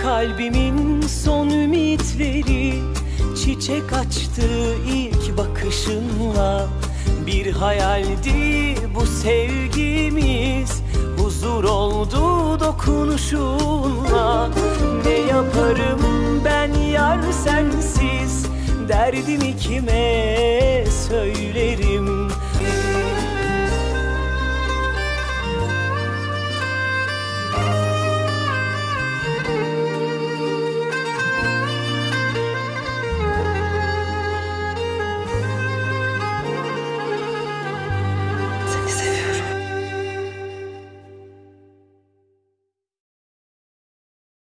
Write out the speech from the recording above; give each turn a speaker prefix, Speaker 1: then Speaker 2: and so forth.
Speaker 1: Kalbimin son ümitleri çiçek açtı ilk bakışınla. Bir hayaldi bu sevgimiz, huzur oldu dokunuşunla. Ne yaparım ben yar sensiz, derdimi kime söylerim?